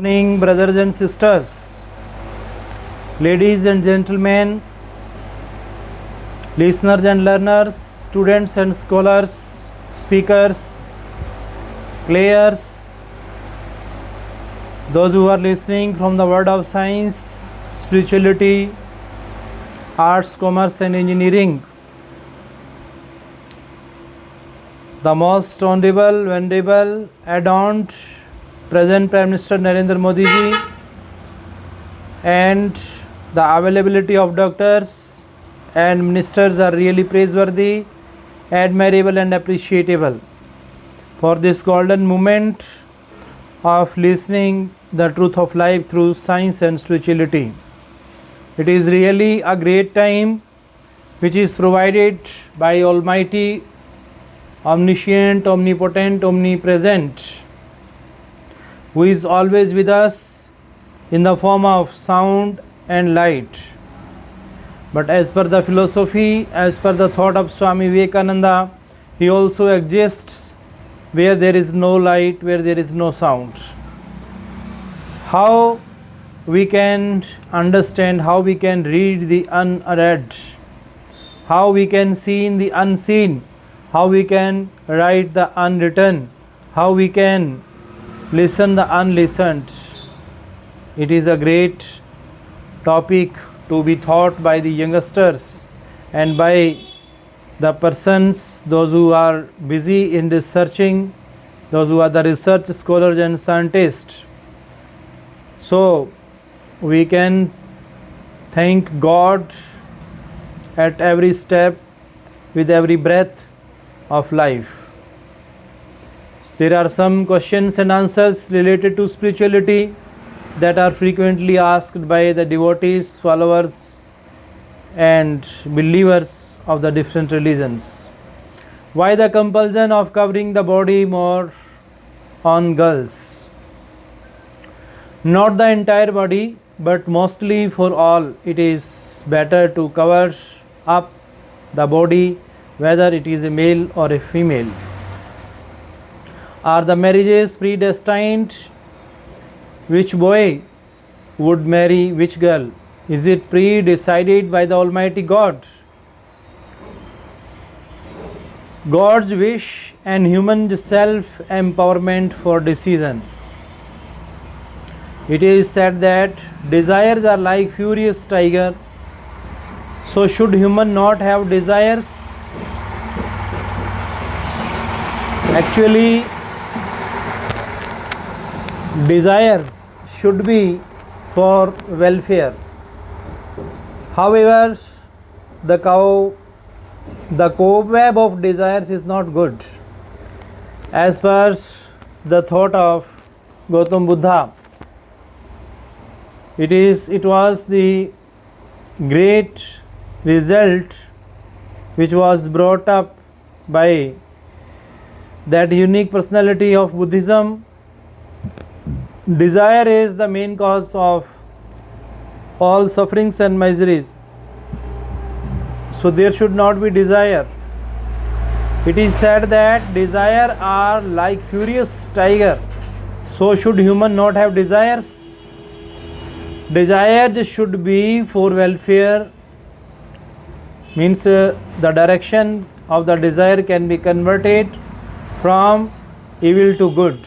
Morning, brothers and sisters, ladies and gentlemen, listeners and learners, students and scholars, speakers, players, those who are listening from the world of science, spirituality, arts, commerce and engineering. The most honorable, venerable, adorned present Prime Minister Narendra Modi ji and the availability of doctors and ministers are really praiseworthy, admirable and appreciable for this golden moment of listening the truth of life through science and spirituality. It is really a great time which is provided by Almighty, omniscient, omnipotent, omnipresent, who is always with us in the form of sound and light. But as per the philosophy, as per the thought of Swami Vivekananda, he also exists where there is no light, where there is no sound. How we can understand, how we can read the unread, how we can see in the unseen, how we can write the unwritten, how we can listen the unlistened. It is a great topic to be thought by the youngsters and by the persons, those who are busy in researching, those who are the research scholars and scientists. So we can thank God at every step, with every breath of life. There are some questions and answers related to spirituality that are frequently asked by the devotees, followers and believers of the different religions. Why the compulsion of covering the body more on girls? Not the entire body, but mostly for all, it is better to cover up the body, whether it is a male or a female. Are the marriages predestined? Which boy would marry which girl? Is it pre-decided by the Almighty God? God's wish and human self-empowerment for decision. It is said that desires are like furious tiger. So should human not have desires? Actually, desires should be for welfare. However, the cobweb of desires is not good. As per the thought of Gautam Buddha, it was the great result which was brought up by that unique personality of Buddhism. Desire is the main cause of all sufferings and miseries. So there should not be desire. It is said that desire are like furious tiger. So should human not have desires? Desire should be for welfare, means the direction of the desire can be converted from evil to good.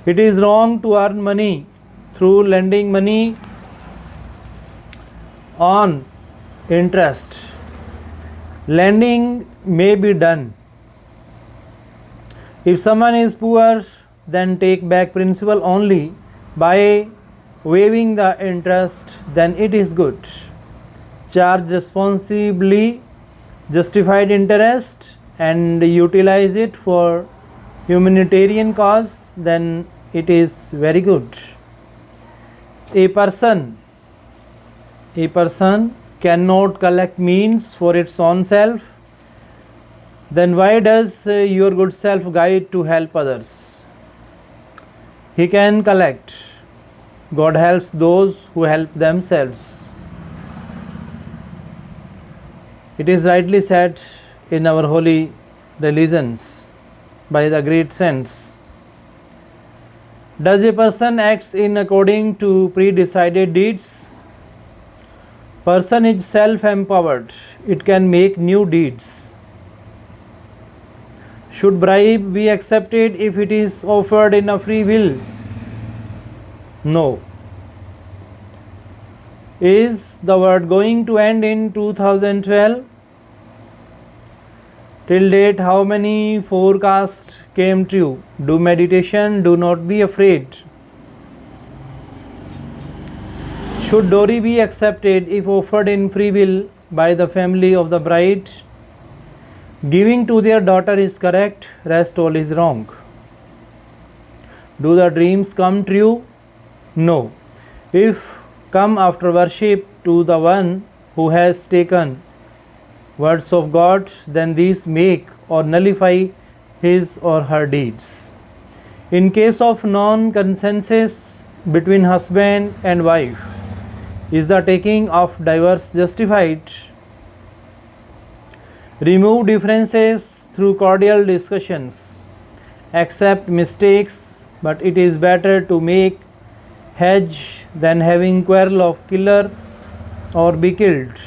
It is wrong to earn money through lending money on interest. Lending may be done. If someone is poor, then take back principal only by waiving the interest, then it is good. Charge responsibly justified interest and utilize it for humanitarian cause, then it is very good. A person cannot collect means for its own self, then why does your good self guide to help others? He can collect. God helps those who help themselves. It is rightly said in our holy religions by the great saints Does a person acts in according to pre-decided deeds? Person is self-empowered. It can make new deeds. Should bribe be accepted if it is offered in a free will? No. Is the world going to end in 2012? Till date, how many forecasts came true? Do meditation, do not be afraid. Should dowry be accepted if offered in free will by the family of the bride? Giving to their daughter is correct, rest all is wrong. Do the dreams come true? No. If come after worship to the one who has taken words of God, then these make or nullify his or her deeds. In case of non-consensus between husband and wife, is the taking of divorce justified? Remove differences through cordial discussions. Accept mistakes, but it is better to make hedge than having quarrel of killer or be killed.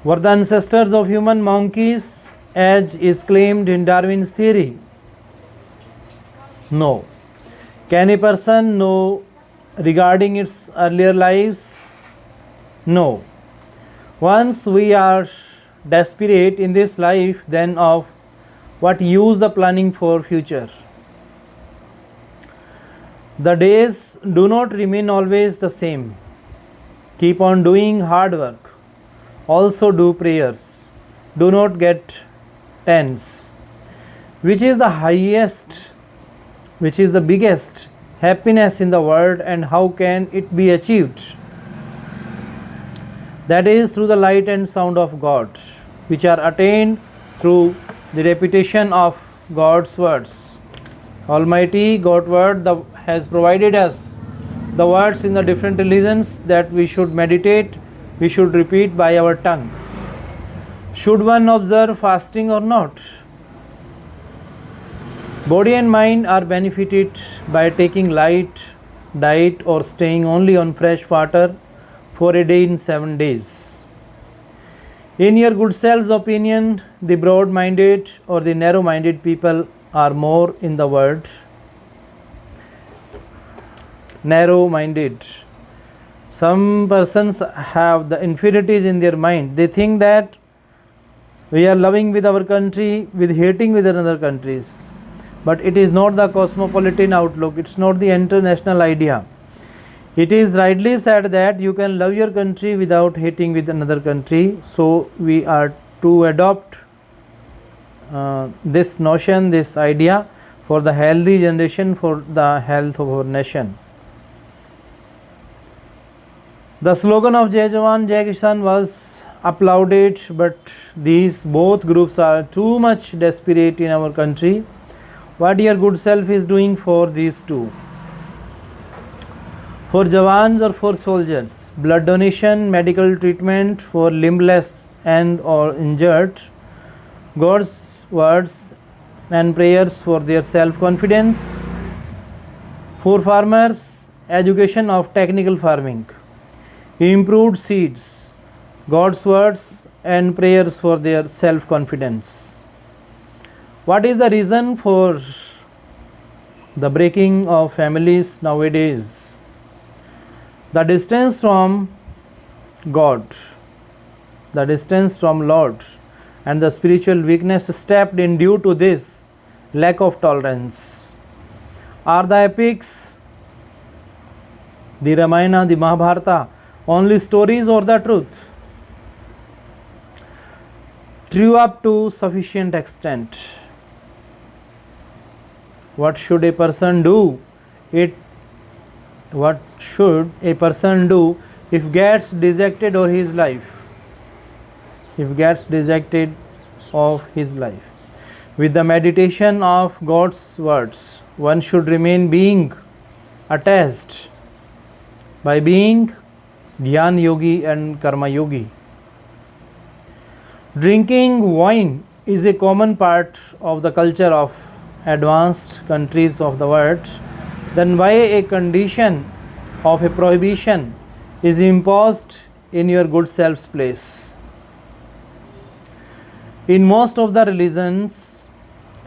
Were the ancestors of human monkeys, as is claimed in Darwin's theory? No. Can a person know regarding its earlier lives? No. Once we are desperate in this life, then of what use the planning for future? The days do not remain always the same. Keep on doing hard work. Also do prayers. Do not get tense. Which is the highest, which is the biggest happiness in the world, and how can it be achieved? That is through the light and sound of God, which are attained through the repetition of God's words. Almighty God Word has provided us the words in the different religions that we should meditate, we should repeat by our tongue. Should one observe fasting or not? Body and mind are benefited by taking light diet or staying only on fresh water for a day in 7 days. In your good self's opinion, the broad-minded or the narrow-minded people are more in the world? Narrow-minded. Some persons have the inferiorities in their mind. They think that we are loving with our country, with hating with another countries. But it is not the cosmopolitan outlook. It's not the international idea. It is rightly said that you can love your country without hating with another country. So we are to adopt this notion, this idea for the healthy generation, for the health of our nation. The slogan of Jai Jawan, Jai Kisan was applauded, but these both groups are too much desperate in our country. What your good self is doing for these two? For Jawans or for soldiers? Blood donation, medical treatment for limbless and or injured, God's words and prayers for their self-confidence. For farmers, education of technical farming, improved seeds, God's words and prayers for their self-confidence. What is the reason for the breaking of families nowadays? The distance from God, the distance from Lord, and the spiritual weakness stepped in due to this lack of tolerance. Are the epics, the Ramayana, the Mahabharata, only stories or the truth? True up to sufficient extent. What should a person do? What should a person do if gets dejected of his life? If gets dejected of his life. With the meditation of God's words, one should remain being attached by being Dhyan Yogi and Karma Yogi. Drinking wine is a common part of the culture of advanced countries of the world, then why a condition of a prohibition is imposed in your good self's place? In most of the religions,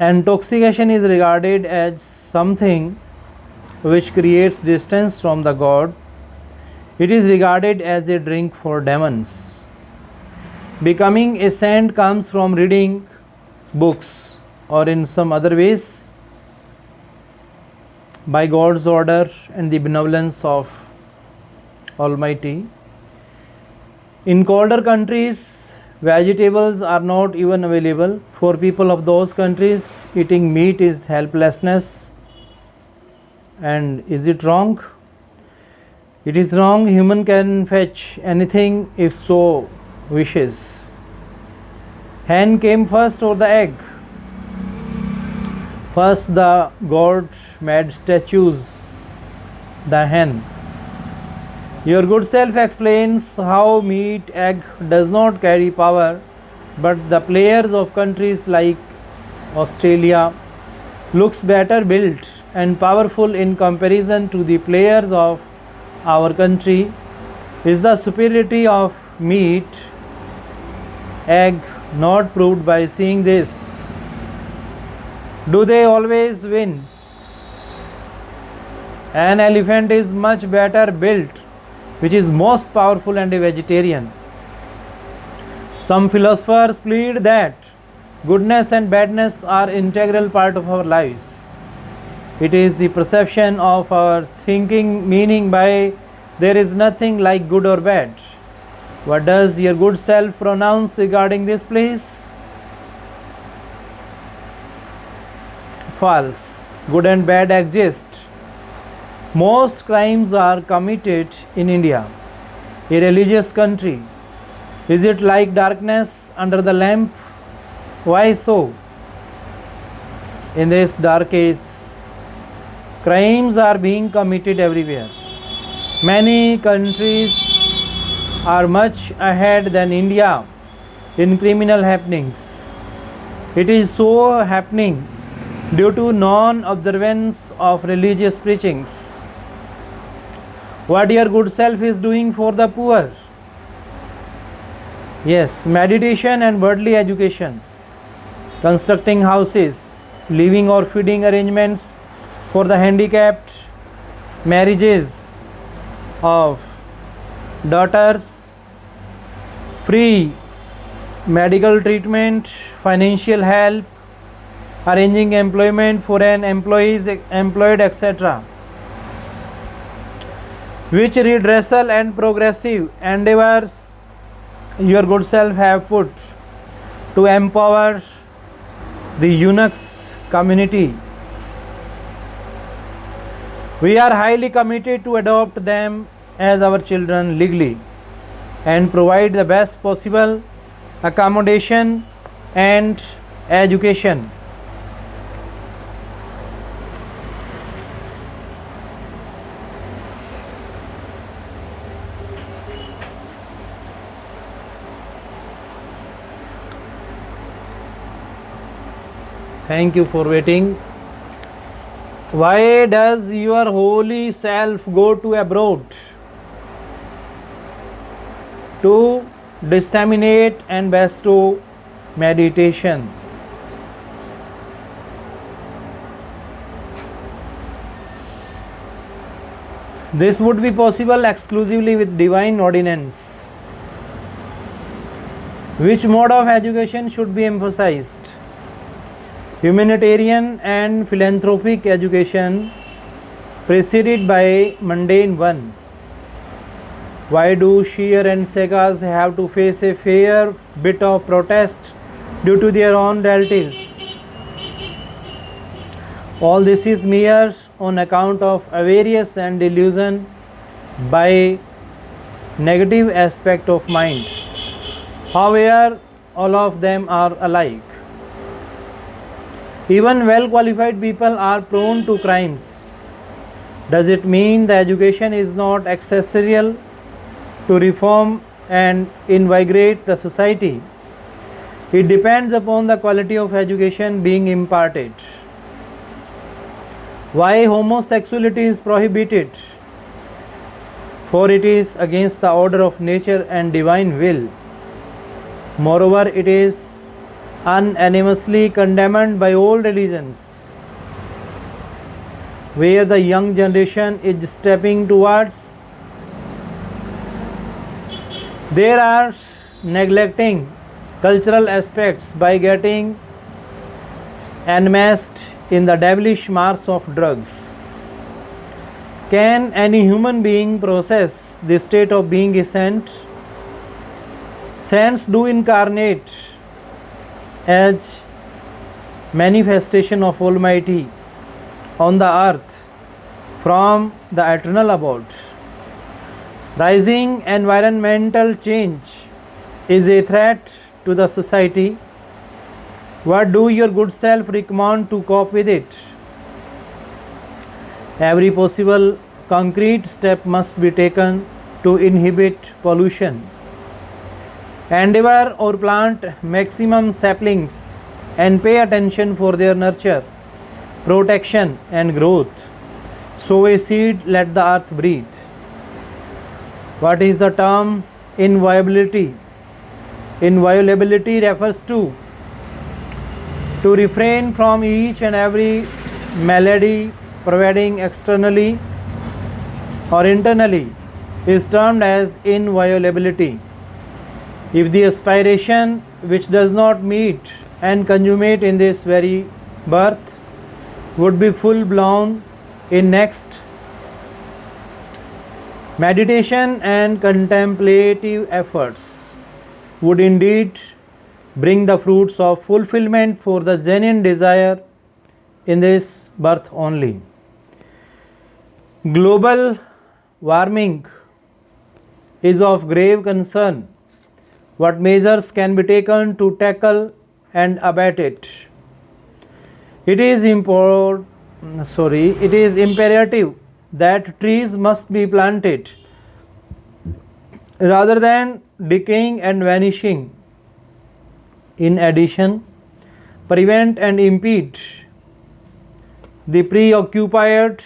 intoxication is regarded as something which creates distance from the God. It is regarded as a drink for demons. Becoming a saint comes from reading books or in some other ways by God's order and the benevolence of Almighty. In colder countries, vegetables are not even available. For people of those countries, eating meat is helplessness. And is it wrong? It is wrong. Human can fetch anything if so wishes. Hen came first or the egg? First the God made statues, the hen. Your good self explains how meat egg does not carry power, but the players of countries like Australia looks better built and powerful in comparison to the players of our country. Is the superiority of meat egg not proved by seeing this? Do they always win? An elephant is much better built, which is most powerful and a vegetarian. Some philosophers plead that goodness and badness are integral part of our lives. It is the perception of our thinking, meaning by there is nothing like good or bad. What does your good self pronounce regarding this, please? False. Good and bad exist. Most crimes are committed in India, a religious country. Is it like darkness under the lamp? Why so? In this dark age, crimes are being committed everywhere. Many countries are much ahead than India in criminal happenings. It is so happening due to non-observance of religious preachings. What your good self is doing for the poor? Yes, meditation and worldly education, constructing houses, living or feeding arrangements for the handicapped, marriages of daughters, free medical treatment, financial help, arranging employment for an employed, etc. Which redressal and progressive endeavors your good self have put to empower the eunuchs community? We are highly committed to adopt them as our children legally and provide the best possible accommodation and education. Thank you for waiting. Why does your holy self go to abroad? To disseminate and bestow meditation. This would be possible exclusively with divine ordinance. Which mode of education should be emphasized? Humanitarian and philanthropic education preceded by mundane one. Why do Shear and Segas have to face a fair bit of protest due to their own relatives? All this is mere on account of avarice and delusion by negative aspect of mind. However, all of them are alike. Even well qualified people are prone to crimes. Does it mean the education is not accessorial to reform and invigorate the society? It depends upon the quality of education being imparted. Why homosexuality is prohibited? For it is against the order of nature and divine will. Moreover, it is unanimously condemned by all religions, where the young generation is stepping towards. They are neglecting cultural aspects by getting enmeshed in the devilish marks of drugs. Can any human being process the state of being a saint? Saints do incarnate as manifestation of Almighty on the earth from the eternal abode. Rising environmental change is a threat to the society. What do your good self recommend to cope with it? Every possible concrete step must be taken to inhibit pollution. Endeavor or plant maximum saplings and pay attention for their nurture, protection and growth. Sow a seed, let the earth breathe. What is the term inviolability? Inviolability refers to refrain from each and every malady providing externally or internally is termed as inviolability. If the aspiration which does not meet and consummate in this very birth would be full blown in next, meditation and contemplative efforts would indeed bring the fruits of fulfillment for the genuine desire in this birth only. Global warming is of grave concern. What measures can be taken to tackle and abate it? It is imperative that trees must be planted rather than decaying and vanishing. In addition, prevent and impede the preoccupied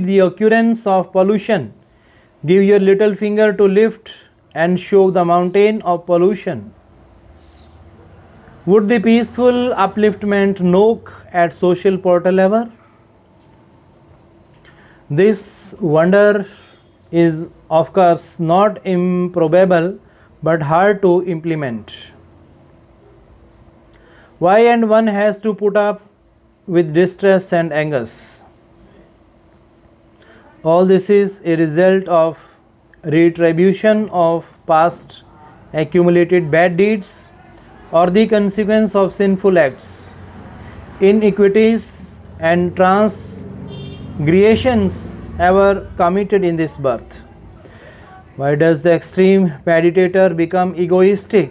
the occurrence of pollution. Give your little finger to lift and show the mountain of pollution. Would the peaceful upliftment knock at social portal ever? This wonder is of course not improbable but hard to implement. Why and one has to put up with distress and anguish? All this is a result of retribution of past accumulated bad deeds or the consequence of sinful acts, iniquities and transgressions ever committed in this birth. Why does the extreme meditator become egoistic